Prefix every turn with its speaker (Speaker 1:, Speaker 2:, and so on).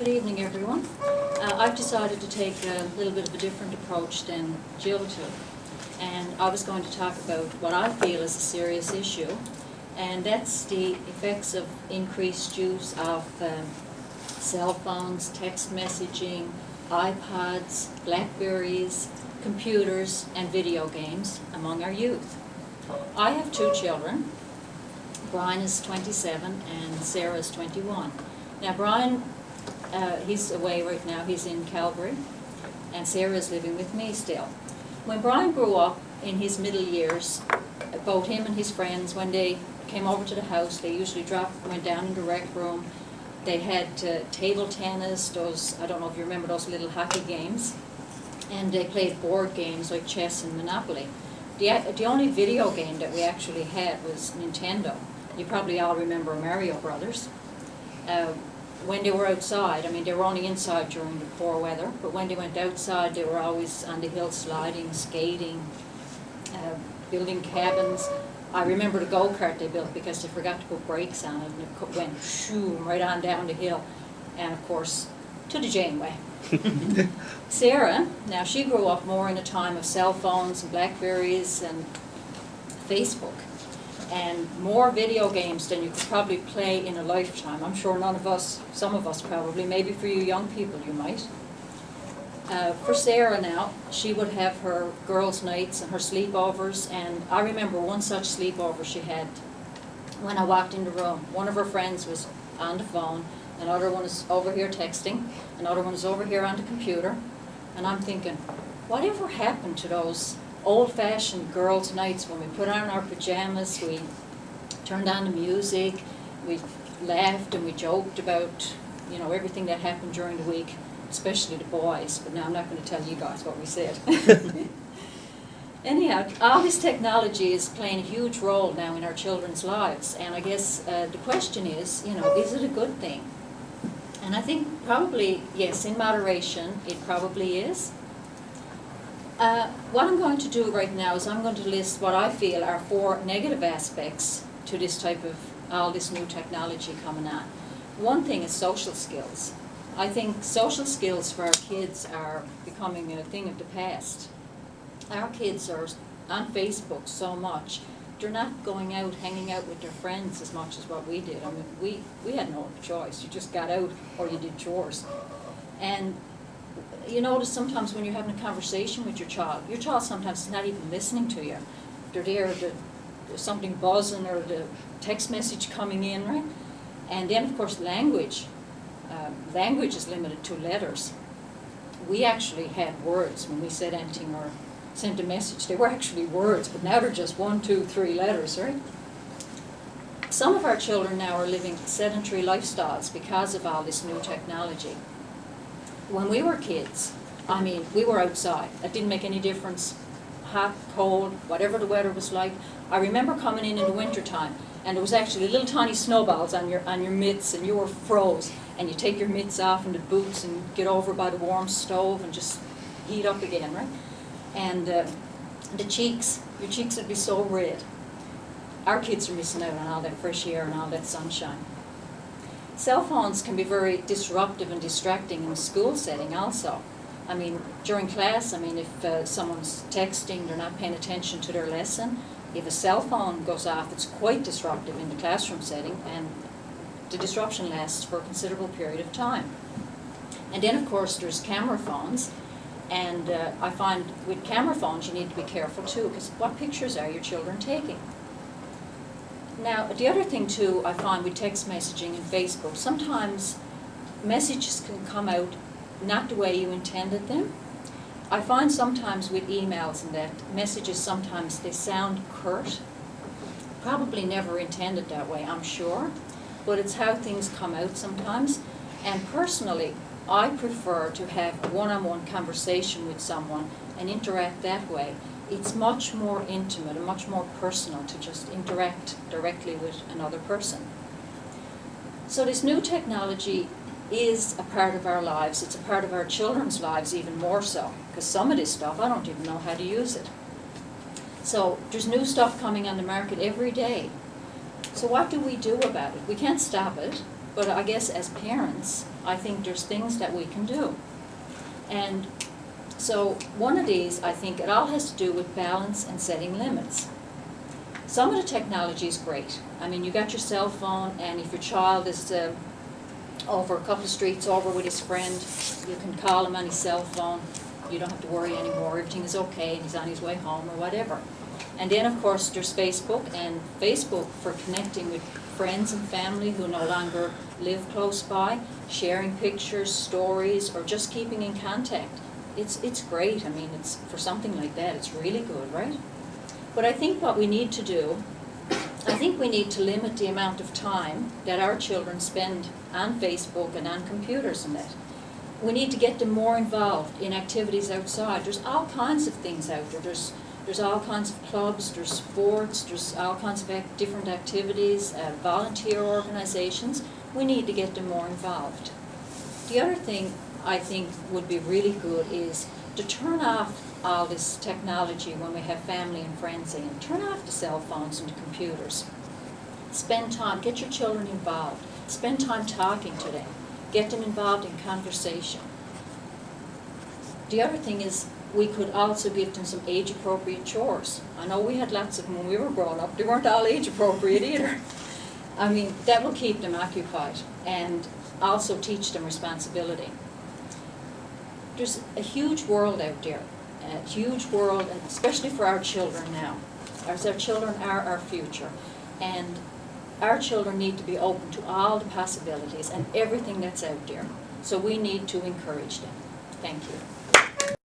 Speaker 1: Good evening, everyone. I've decided to take a little bit of a different approach than Jill took, and I was going to talk about what I feel is a serious issue, and that's the effects of increased use of cell phones, text messaging, iPods, Blackberries, computers, and video games among our youth. I have two children. Brian is 27 and Sarah is 21. Now Brian, he's away right now, he's in Calgary, and Sarah is living with me still. When Brian grew up in his middle years, both him and his friends, when they came over to the house, they usually went down in the rec room. They had table tennis, those, I don't know if you remember those little hockey games, and they played board games like chess and Monopoly. The only video game that we actually had was Nintendo. You probably all remember Mario Brothers. When they were outside, I mean, they were only inside during the poor weather, but when they went outside, they were always on the hill sliding, skating, building cabins. I remember the go-kart they built because they forgot to put brakes on it, and it went shoom right on down the hill, and of course, to the Janeway. Sarah, now she grew up more in a time of cell phones and Blackberries and Facebook, and more video games than you could probably play in a lifetime. I'm sure none of us, some of us probably, maybe for you young people you might. For Sarah now, she would have her girls' nights and her sleepovers, and I remember one such sleepover she had when I walked in the room. One of her friends was on the phone, another one is over here texting, another one is over here on the computer, and I'm thinking, whatever happened to those old-fashioned girls' nights when we put on our pajamas, we turned on the music, we laughed and we joked about, you know, everything that happened during the week, especially the boys, but now I'm not going to tell you guys what we said. Anyhow, all this technology is playing a huge role now in our children's lives, and I guess the question is, you know, is it a good thing? And I think probably, yes, in moderation, it probably is. What I'm going to do right now is I'm going to list what I feel are 4 negative aspects to this type of, all this new technology coming on. One thing is social skills. I think social skills for our kids are becoming a thing of the past. Our kids are on Facebook so much, they're not going out, hanging out with their friends as much as what we did. I mean, we had no choice. You just got out or you did chores. And you notice sometimes when you're having a conversation with your child sometimes is not even listening to you. They're there, there's something buzzing or the text message coming in, right? And then, of course, language. Language is limited to letters. We actually had words when we said anything or sent a message. They were actually words, but now they're just 1, 2, 3 letters, right? Some of our children now are living sedentary lifestyles because of all this new technology. When we were kids, I mean, we were outside. It didn't make any difference, hot, cold, whatever the weather was like. I remember coming in the wintertime, and there was actually little tiny snowballs on your mitts, and you were froze. And you take your mitts off and the boots and get over by the warm stove and just heat up again, right? And the cheeks, your cheeks would be so red. Our kids are missing out on all that fresh air and all that sunshine. Cell phones can be very disruptive and distracting in a school setting also. I mean, during class, I mean, if someone's texting, they're not paying attention to their lesson. If a cell phone goes off, it's quite disruptive in the classroom setting, and the disruption lasts for a considerable period of time. And then, of course, there's camera phones, and I find with camera phones you need to be careful too, because what pictures are your children taking? Now, the other thing too I find with text messaging and Facebook, sometimes messages can come out not the way you intended them. I find sometimes with emails and that, messages sometimes they sound curt, probably never intended that way, I'm sure. But it's how things come out sometimes. And personally, I prefer to have a one-on-one conversation with someone and interact that way. It's much more intimate and much more personal to just interact directly with another person. So this new technology is a part of our lives. It's a part of our children's lives even more so, because some of this stuff, I don't even know how to use it. So there's new stuff coming on the market every day. So what do we do about it? We can't stop it. But I guess as parents, I think there's things that we can do. And so one of these, I think it all has to do with balance and setting limits. Some of the technology is great. I mean, you got your cell phone, and if your child is over a couple of streets over with his friend, you can call him on his cell phone. You don't have to worry anymore. Everything is okay, and he's on his way home or whatever. And then, of course, there's Facebook, and Facebook for connecting with friends and family who no longer live close by, sharing pictures, stories, or just keeping in contact. It's great. I mean, it's for something like that, it's really good, right? But I think what we need to do, I think we need to limit the amount of time that our children spend on Facebook and on computers and that. We need to get them more involved in activities outside. There's all kinds of things out there. There's all kinds of clubs, there's sports, there's all kinds of different activities, volunteer organizations. We need to get them more involved. The other thing I think would be really good is to turn off all this technology when we have family and friends in. Turn off the cell phones and the computers. Spend time, get your children involved. Spend time talking to them. Get them involved in conversation. The other thing is we could also give them some age-appropriate chores. I know we had lots of them when we were growing up. They weren't all age-appropriate either. I mean, that will keep them occupied and also teach them responsibility. There's a huge world out there, a huge world, and especially for our children now, as our children are our future. And our children need to be open to all the possibilities and everything that's out there. So we need to encourage them. Thank you.